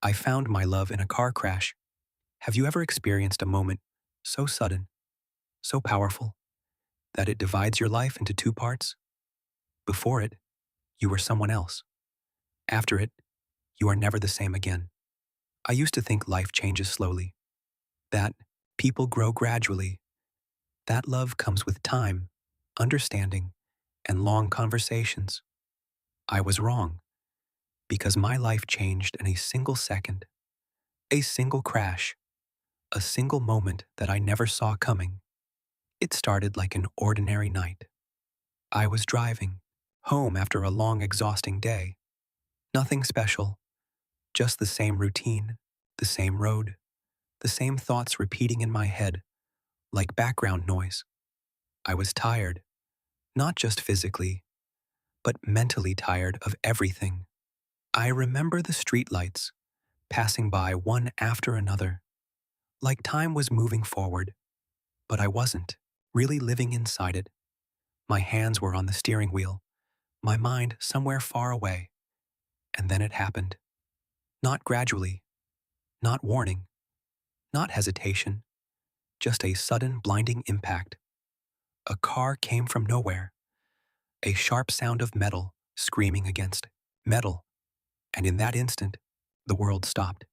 I found my love in a car crash. Have you ever experienced a moment so sudden, so powerful, that it divides your life into two parts? Before it, you were someone else. After it, you are never the same again. I used to think life changes slowly, that people grow gradually, that love comes with time, understanding, and long conversations. I was wrong, because my life changed in a single second, a single crash, a single moment that I never saw coming. It started like an ordinary night. I was driving home after a long, exhausting day. Nothing special, just the same routine, the same road, the same thoughts repeating in my head, like background noise. I was tired, not just physically, but mentally tired of everything. I remember the streetlights passing by one after another, like time was moving forward, but I wasn't really living inside it. My hands were on the steering wheel, my mind somewhere far away. And then it happened. Not gradually, not warning, not hesitation, just a sudden blinding impact. A car came from nowhere, a sharp sound of metal screaming against metal, and in that instant, the world stopped.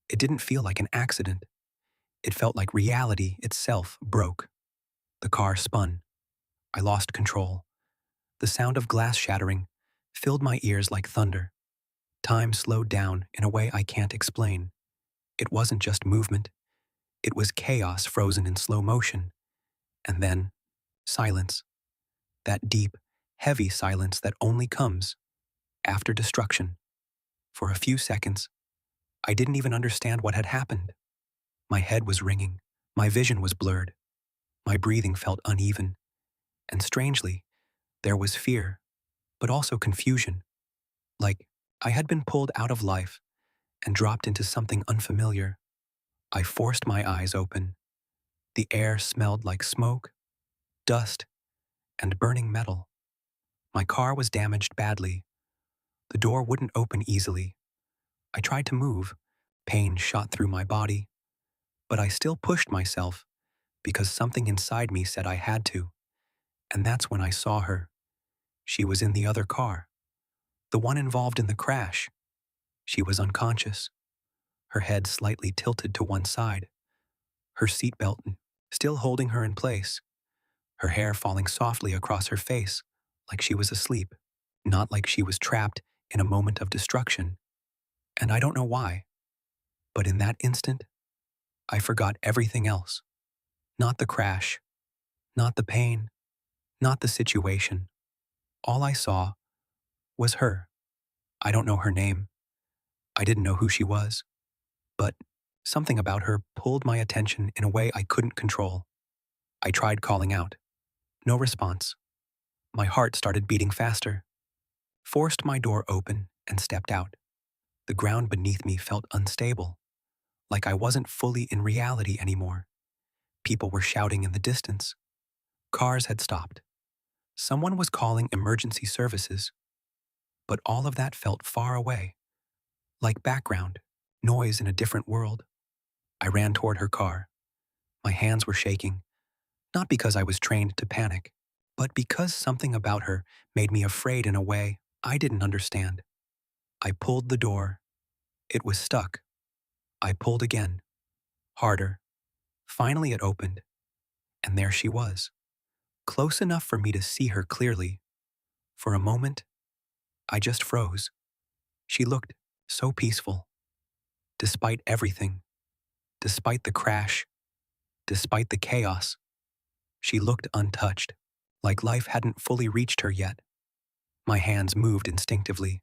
It didn't feel like an accident. It felt like reality itself broke. The car spun. I lost control. The sound of glass shattering filled my ears like thunder. Time slowed down in a way I can't explain. It wasn't just movement. It was chaos frozen in slow motion. And then, silence. That deep, heavy silence that only comes after destruction. For a few seconds, I didn't even understand what had happened. My head was ringing. My vision was blurred. My breathing felt uneven. And strangely, there was fear, but also confusion. Like I had been pulled out of life and dropped into something unfamiliar. I forced my eyes open. The air smelled like smoke, dust, and burning metal. My car was damaged badly. The door wouldn't open easily. I tried to move. Pain shot through my body. But I still pushed myself because something inside me said I had to. And that's when I saw her. She was in the other car, the one involved in the crash. She was unconscious, her head slightly tilted to one side, her seatbelt still holding her in place, her hair falling softly across her face like she was asleep, not like she was trapped in a moment of destruction. And I don't know why, but in that instant, I forgot everything else. Not the crash, not the pain, not the situation. All I saw was her. I don't know her name. I didn't know who she was. But something about her pulled my attention in a way I couldn't control. I tried calling out. No response. My heart started beating faster. Forced my door open and stepped out. The ground beneath me felt unstable, like I wasn't fully in reality anymore. People were shouting in the distance. Cars had stopped. Someone was calling emergency services. But all of that felt far away, like background, noise in a different world. I ran toward her car. My hands were shaking, not because I was trained to panic, but because something about her made me afraid in a way I didn't understand. I pulled the door. It was stuck. I pulled again, harder. Finally it opened, and there she was, close enough for me to see her clearly. For a moment, I just froze. She looked so peaceful. Despite everything, despite the crash, despite the chaos, she looked untouched, like life hadn't fully reached her yet. My hands moved instinctively.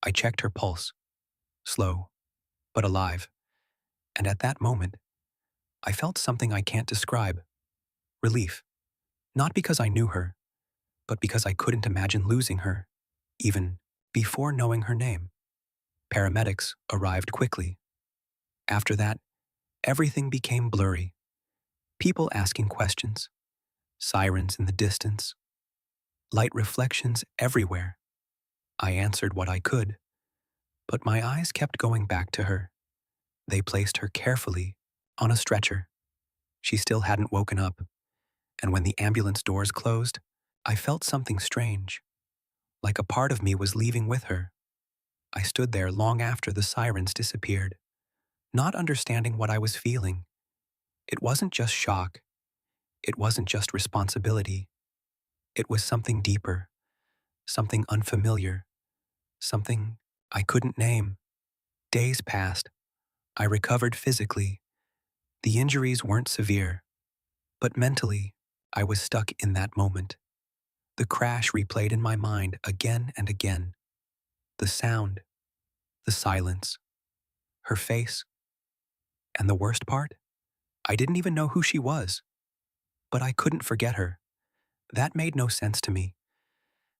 I checked her pulse, slow, but alive. And at that moment, I felt something I can't describe. Relief. Not because I knew her, but because I couldn't imagine losing her, even before knowing her name. Paramedics arrived quickly. After that, everything became blurry. People asking questions, sirens in the distance, light reflections everywhere. I answered what I could, But my eyes kept going back to her. They placed her carefully on a stretcher. She still hadn't woken up, and when the ambulance doors closed, I felt something strange, like a part of me was leaving with her. I stood there long after the sirens disappeared, not understanding what I was feeling. It wasn't just shock. It wasn't just responsibility. It was something deeper, something unfamiliar, something I couldn't name. Days passed. I recovered physically. The injuries weren't severe, but mentally, I was stuck in that moment. The crash replayed in my mind again and again. The sound, the silence, her face, and the worst part? I didn't even know who she was, but I couldn't forget her. That made no sense to me.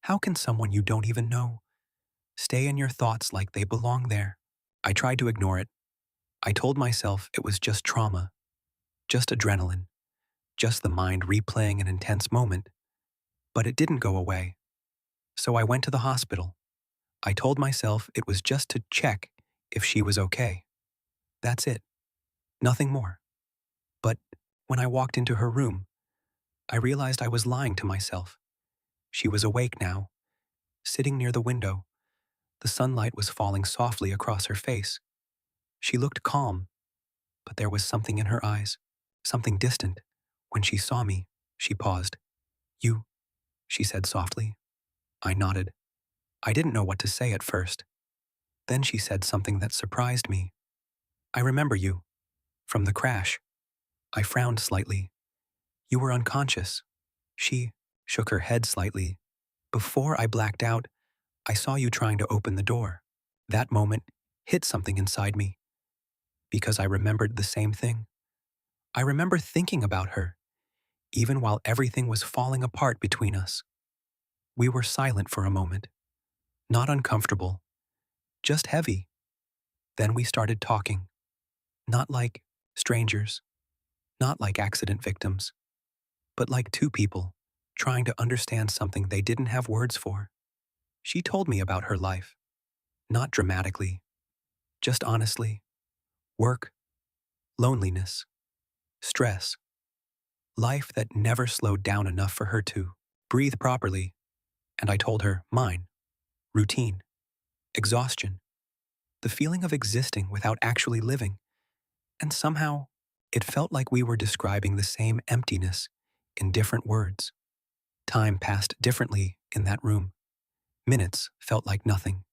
How can someone you don't even know stay in your thoughts like they belong there? I tried to ignore it. I told myself it was just trauma, just adrenaline, just the mind replaying an intense moment. But it didn't go away. So I went to the hospital. I told myself it was just to check if she was okay. That's it. Nothing more. But when I walked into her room, I realized I was lying to myself. She was awake now, sitting near the window. The sunlight was falling softly across her face. She looked calm, but there was something in her eyes, something distant. When she saw me, she paused. "You," she said softly. I nodded. I didn't know what to say at first. Then she said something that surprised me. "I remember you. From the crash." I frowned slightly. "You were unconscious." She shook her head slightly. "Before I blacked out, I saw you trying to open the door." That moment hit something inside me, because I remembered the same thing. I remember thinking about her, even while everything was falling apart between us. We were silent for a moment, not uncomfortable, just heavy. Then we started talking, not like strangers, not like accident victims, but like two people trying to understand something they didn't have words for. She told me about her life, not dramatically, just honestly. Work, loneliness, stress, life that never slowed down enough for her to breathe properly. And I told her mine, routine, exhaustion, the feeling of existing without actually living. And somehow, it felt like we were describing the same emptiness in different words. Time passed differently in that room. Minutes felt like nothing,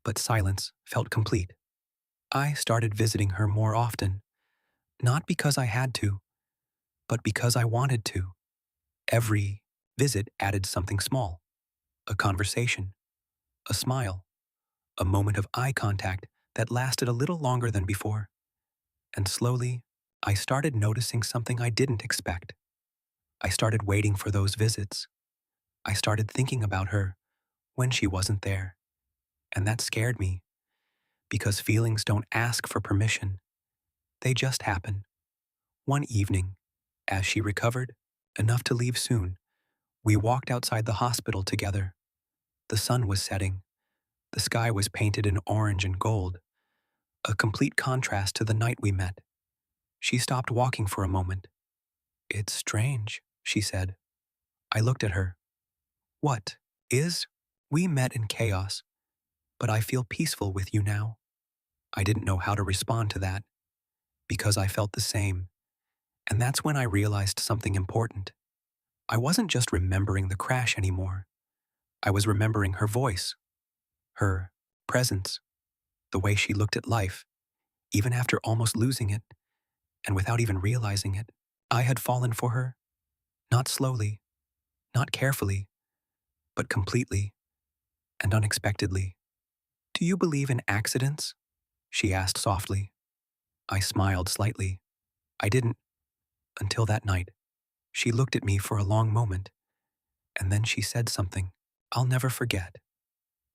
but silence felt complete. I started visiting her more often, not because I had to, but because I wanted to. Every visit added something small, a conversation, a smile, a moment of eye contact that lasted a little longer than before. And slowly, I started noticing something I didn't expect. I started waiting for those visits. I started thinking about her when she wasn't there. And that scared me, because feelings don't ask for permission. They just happen. One evening, as she recovered, enough to leave soon, we walked outside the hospital together. The sun was setting. The sky was painted in orange and gold, a complete contrast to the night we met. She stopped walking for a moment. "It's strange," she said. I looked at her. "What is?" "We met in chaos, but I feel peaceful with you now." I didn't know how to respond to that, because I felt the same. And that's when I realized something important. I wasn't just remembering the crash anymore. I was remembering her voice, her presence, the way she looked at life, even after almost losing it, and without even realizing it. I had fallen for her, not slowly, not carefully, but completely and unexpectedly. "Do you believe in accidents?" she asked softly. I smiled slightly. I didn't, until that night. She looked at me for a long moment, and then she said something I'll never forget.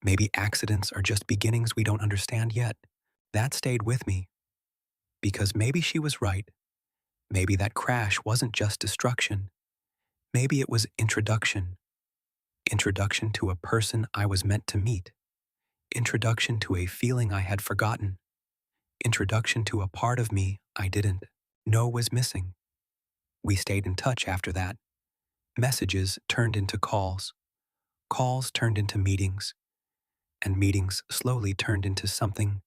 "Maybe accidents are just beginnings we don't understand yet." That stayed with me, because maybe she was right. Maybe that crash wasn't just destruction. Maybe it was introduction. Introduction to a person I was meant to meet. Introduction to a feeling I had forgotten. Introduction to a part of me I didn't know was missing. We stayed in touch after that. Messages turned into calls. Calls turned into meetings. And meetings slowly turned into something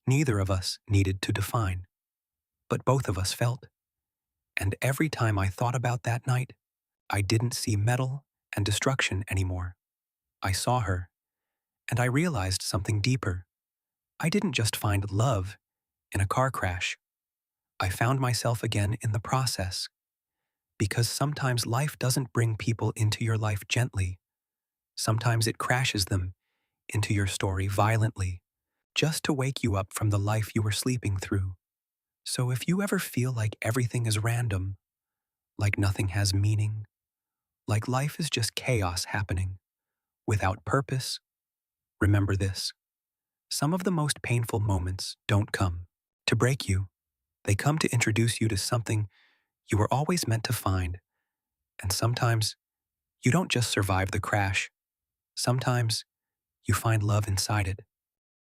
neither of us needed to define, but both of us felt. And every time I thought about that night, I didn't see metal and destruction anymore. I saw her, and I realized something deeper. I didn't just find love in a car crash. I found myself again in the process. Because sometimes life doesn't bring people into your life gently. Sometimes it crashes them into your story violently, just to wake you up from the life you were sleeping through. So if you ever feel like everything is random, like nothing has meaning, like life is just chaos happening, without purpose, remember this. Some of the most painful moments don't come to break you. They come to introduce you to something you were always meant to find. And sometimes you don't just survive the crash. Sometimes you find love inside it.